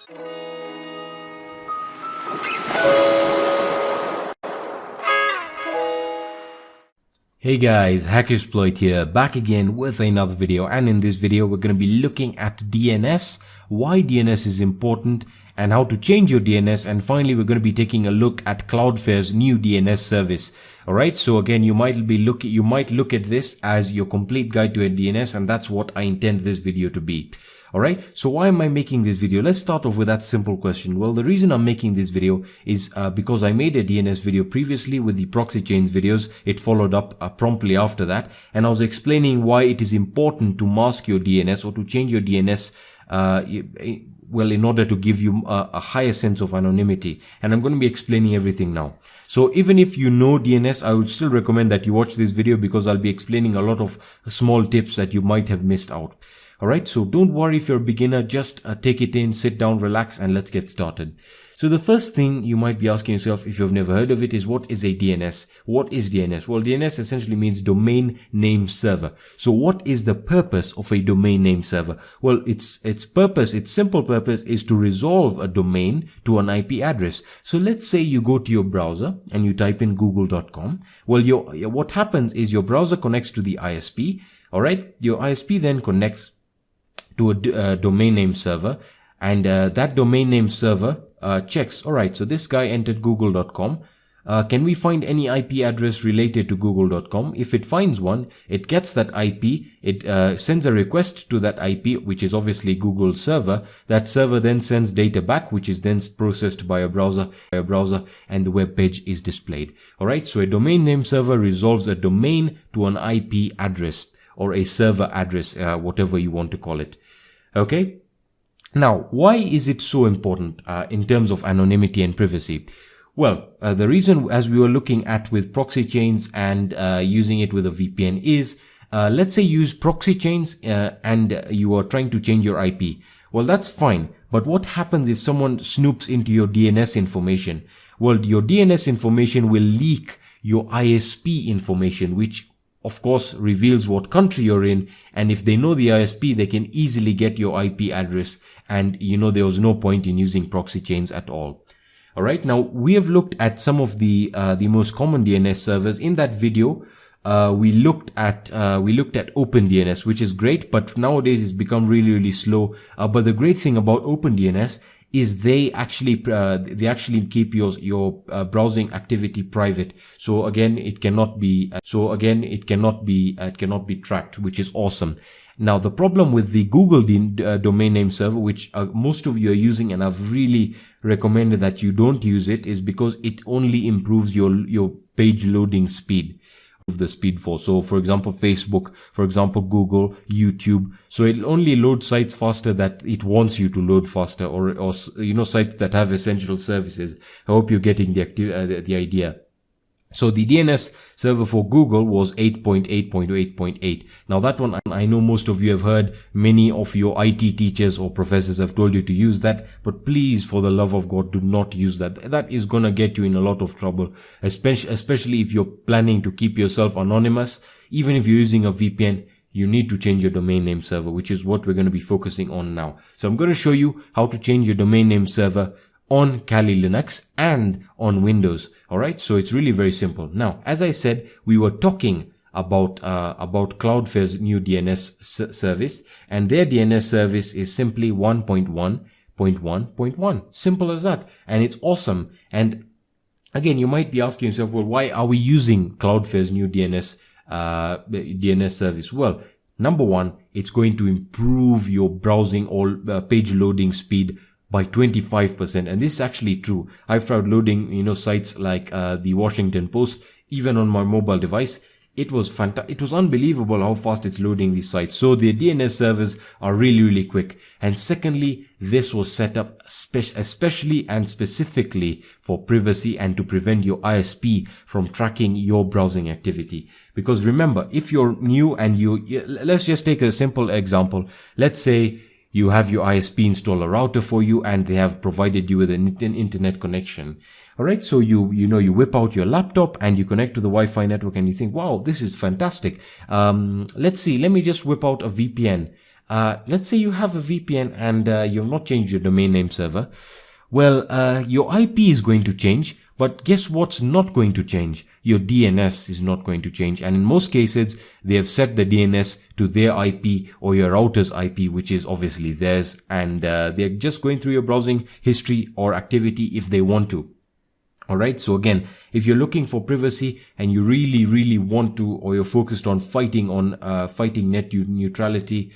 Hey guys, Hackersploit here, back again with another video, and in this video we're going to be looking at DNS, why DNS is important and how to change your DNS, and finally we're going to be taking a look at Cloudflare's new DNS service. Alright, so again you might look at this as your complete guide to a DNS, and that's what I intend this video to be. Alright, so why am I making this video? Let's start off with that simple question. Well, the reason I'm making this video is because I made a DNS video previously with the proxy chains videos. It followed up promptly after that, and I was explaining why it is important to mask your DNS or to change your DNS well, in order to give you a higher sense of anonymity. And I'm going to be explaining everything now. So even if you know DNS, I would still recommend that you watch this video because I'll be explaining a lot of small tips that you might have missed out. Alright, so don't worry if you're a beginner, just take it in, sit down, relax, and let's get started. So the first thing you might be asking yourself, if you've never heard of it, is what is a DNS? What is DNS? Well, DNS essentially means domain name server. So what is the purpose of a domain name server? Well, its simple purpose is to resolve a domain to an IP address. So let's say you go to your browser and you type in google.com. Well, what happens is your browser connects to the ISP. Alright, your ISP then connects to a domain name server, and that domain name server checks, alright, so this guy entered google.com. Can we find any IP address related to google.com? If it finds one, it gets that IP, it sends a request to that IP, which is obviously Google's server. That server then sends data back, which is then processed by a browser, and the web page is displayed. Alright, so a domain name server resolves a domain to an IP address, or a server address, whatever you want to call it. Okay. Now, why is it so important in terms of anonymity and privacy? Well, the reason, as we were looking at with proxy chains and using it with a VPN, is let's say you use proxy chains and you are trying to change your IP. Well, that's fine. But what happens if someone snoops into your DNS information? Well, your DNS information will leak your ISP information, which of course reveals what country you're in, and if they know the ISP, they can easily get your IP address, and there was no point in using proxy chains at all. Alright, now we have looked at some of the most common DNS servers. In that video, we looked at OpenDNS, which is great, but nowadays it's become really slow. But the great thing about OpenDNS is they actually keep your browsing activity private. So again, it cannot be tracked, which is awesome. Now, the problem with the Google domain name server, which most of you are using, and I've really recommended that you don't use it, is because it only improves your page loading speed. The speed for. So for example, Facebook, for example, Google, YouTube. So it'll only load sites faster that it wants you to load faster, or sites that have essential services. I hope you're getting the idea. So the DNS server for Google was 8.8.8.8. Now that one, I know most of you have heard, many of your IT teachers or professors have told you to use that, but please, for the love of God, do not use that. That is gonna get you in a lot of trouble, especially if you're planning to keep yourself anonymous. Even if you're using a VPN, you need to change your domain name server, which is what we're going to be focusing on now. So I'm going to show you how to change your domain name server on Kali Linux and on Windows. Alright, so it's really very simple. Now, as I said, we were talking about Cloudflare's new DNS service, and their DNS service is simply 1.1.1.1. Simple as that. And it's awesome. And again, you might be asking yourself, well, why are we using Cloudflare's new DNS service? Well, number one, it's going to improve your browsing or page loading speed by 25%. And this is actually true. I've tried loading, sites like the Washington Post, even on my mobile device. It was fantastic. It was unbelievable how fast it's loading these sites. So the DNS servers are really quick. And secondly, this was set up especially and specifically for privacy and to prevent your ISP from tracking your browsing activity. Because remember, if you're new and let's just take a simple example. Let's say you have your ISP install a router for you and they have provided you with an internet connection. Alright, so you whip out your laptop and you connect to the Wi-Fi network and you think, wow, this is fantastic. Let's see, let me just whip out a VPN. let's say you have a VPN and you have not changed your domain name server. Well, your IP is going to change, but guess what's not going to change? Your DNS is not going to change. And in most cases, they have set the DNS to their IP or your router's IP, which is obviously theirs. And they're just going through your browsing history or activity if they want to. Alright, so again, if you're looking for privacy and you really want to, or you're focused on fighting net neutrality,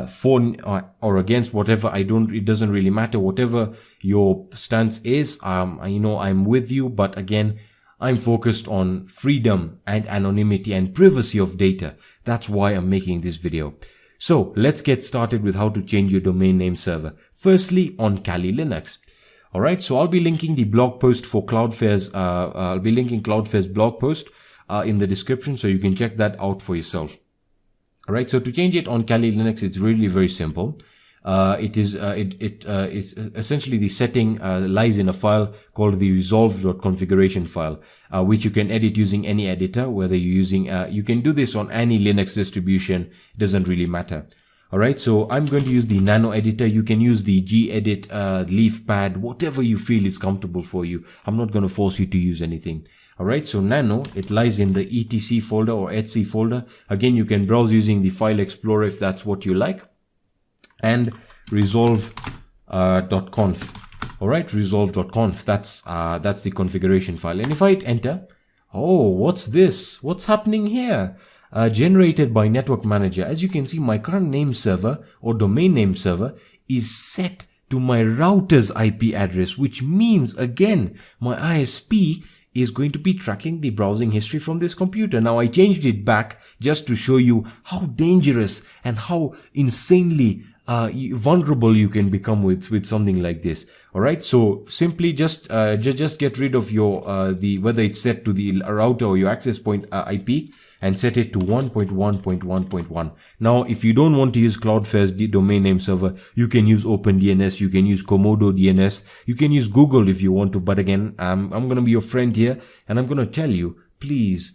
for or against whatever, it doesn't really matter, whatever your stance is, I'm with you, but again, I'm focused on freedom and anonymity and privacy of data. That's why I'm making this video. So let's get started with how to change your domain name server. Firstly, on Kali Linux. Alright, so I'll be linking the blog post for Cloudflare's, I'll be linking Cloudflare's blog post in the description, so you can check that out for yourself. Alright, so to change it on Kali Linux, it's really very simple. It's essentially the setting lies in a file called the resolve.configuration file, which you can edit using any editor, whether you're using, you can do this on any Linux distribution, it doesn't really matter. Alright, so I'm going to use the Nano editor. You can use the gedit, leafpad, whatever you feel is comfortable for you. I'm not going to force you to use anything. Alright, so Nano, it lies in the etc folder or etc folder. Again, you can browse using the file explorer if that's what you like. And resolve.conf. Alright, resolve.conf, that's the configuration file. And if I hit enter, oh, what's this? What's happening here? Generated by Network Manager. As you can see, my current name server or domain name server is set to my router's IP address, which means again, my ISP is going to be tracking the browsing history from this computer. Now I changed it back just to show you how dangerous and how insanely vulnerable you can become with something like this. Alright, so simply just get rid of your whether it's set to the router or your access point IP, and set it to 1.1.1.1. Now, if you don't want to use Cloudflare's domain name server, you can use OpenDNS, you can use Komodo DNS, you can use Google if you want to. But again, I'm going to be your friend here, and I'm going to tell you, please,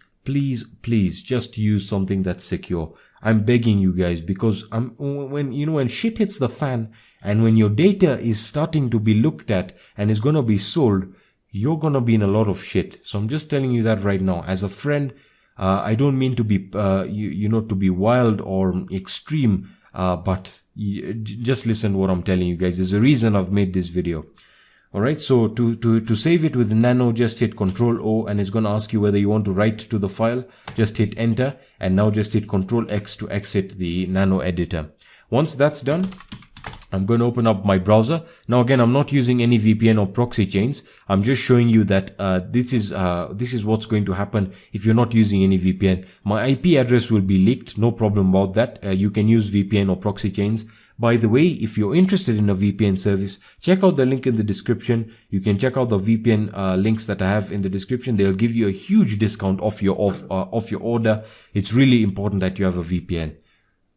just use something that's secure. I'm begging you guys, because when shit hits the fan, and when your data is starting to be looked at and is going to be sold, you're going to be in a lot of shit. So I'm just telling you that right now. As a friend, I don't mean to be, to be wild or extreme, but just listen to what I'm telling you guys. There's a reason I've made this video. Alright, so to save it with Nano, just hit Ctrl O, and it's going to ask you whether you want to write to the file. Just hit enter, and now just hit Ctrl X to exit the Nano editor. Once that's done, I'm going to open up my browser. Now again, I'm not using any VPN or proxy chains. I'm just showing you that this is what's going to happen if you're not using any VPN. My IP address will be leaked, no problem about that. You can use VPN or proxy chains. By the way, if you're interested in a VPN service, check out the link in the description. You can check out the VPN links that I have in the description. They'll give you a huge discount off your order. It's really important that you have a VPN.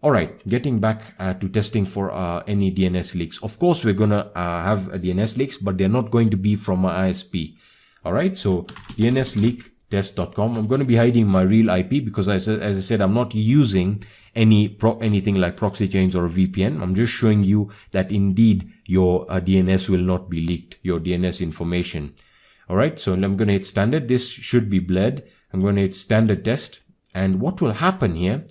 Alright, getting back to testing for any DNS leaks. Of course, we're gonna have DNS leaks, but they're not going to be from my ISP. Alright, so dnsleaktest.com. I'm going to be hiding my real IP because as I said, I'm not using anything like proxy chains or VPN. I'm just showing you that indeed your DNS will not be leaked, your DNS information. Alright, so I'm going to hit standard. This should be blurred. I'm going to hit standard test. And what will happen here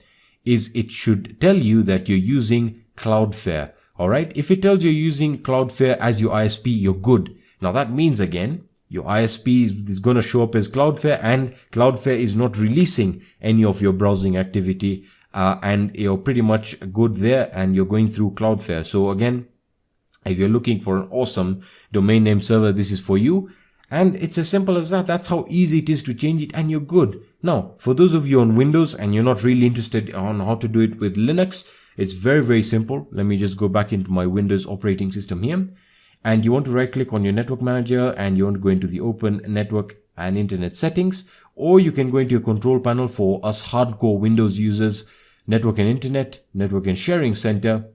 is it should tell you that you're using Cloudflare. Alright, if it tells you you're using Cloudflare as your ISP, you're good. Now that means again, your ISP is going to show up as Cloudflare, and Cloudflare is not releasing any of your browsing activity, and you're pretty much good there, and you're going through Cloudflare. So again, if you're looking for an awesome domain name server, this is for you. And it's as simple as that. That's how easy it is to change it, and you're good. Now, for those of you on Windows and you're not really interested on how to do it with Linux, it's very, very simple. Let me just go back into my Windows operating system here. And you want to right click on your network manager, and you want to go into the open network and internet settings, or you can go into your control panel for us hardcore Windows users, network and internet, network and sharing center.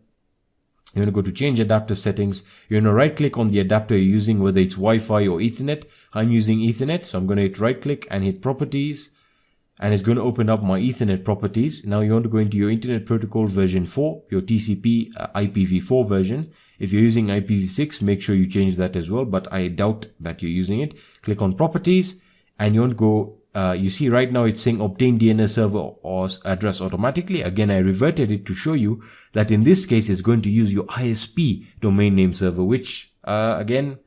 You're going to go to change adapter settings. You're going to right click on the adapter you're using, whether it's Wi-Fi or Ethernet. I'm using Ethernet, so I'm going to hit right click and hit properties. and it's going to open up my Ethernet properties. Now you want to go into your Internet Protocol version 4, your TCP IPv4 version. If you're using IPv6, make sure you change that as well, but I doubt that you're using it. Click on properties, and you want to go, you see right now it's saying obtain DNS server or address automatically. Again, I reverted it to show you that in this case, it's going to use your ISP domain name server, which, again,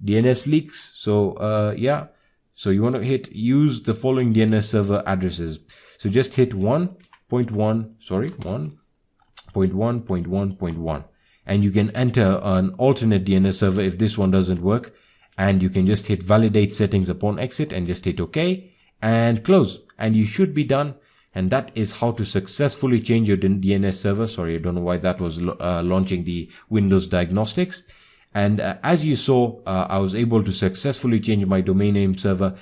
DNS leaks. So, yeah. So you want to hit use the following DNS server addresses. So just hit 1.1.1.1.1, and you can enter an alternate DNS server if this one doesn't work. And you can just hit validate settings upon exit and just hit OK and close. And you should be done. And that is how to successfully change your DNS server. Sorry, I don't know why that was launching the Windows diagnostics. And as you saw, I was able to successfully change my domain name server.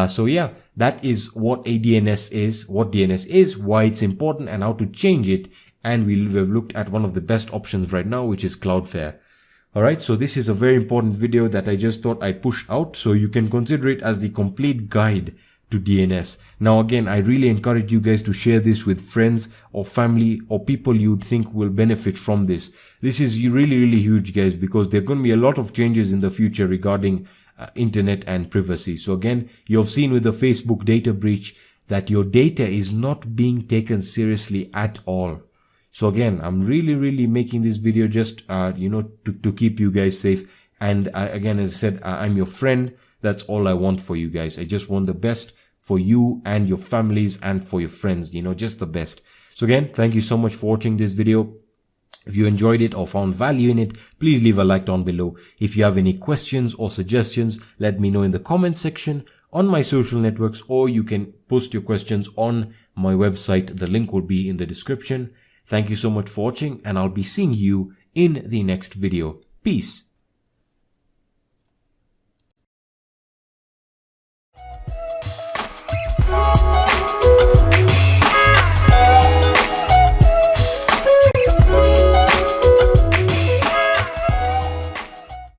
So yeah, that is what a DNS is, what DNS is, why it's important, and how to change it. And we've looked at one of the best options right now, which is Cloudflare. Alright, so this is a very important video that I just thought I'd push out, so you can consider it as the complete guide to DNS. Now again, I really encourage you guys to share this with friends or family or people you'd think will benefit from this. This is really, really huge, guys, because there are going to be a lot of changes in the future regarding internet and privacy. So again, you've seen with the Facebook data breach that your data is not being taken seriously at all. So again, I'm really making this video just, to keep you guys safe. And again, as I said, I'm your friend. That's all I want for you guys. I just want the best for you and your families and for your friends, just the best. So again, thank you so much for watching this video. If you enjoyed it or found value in it, please leave a like down below. If you have any questions or suggestions, let me know in the comment section on my social networks, or you can post your questions on my website. The link will be in the description. Thank you so much for watching, and I'll be seeing you in the next video. Peace.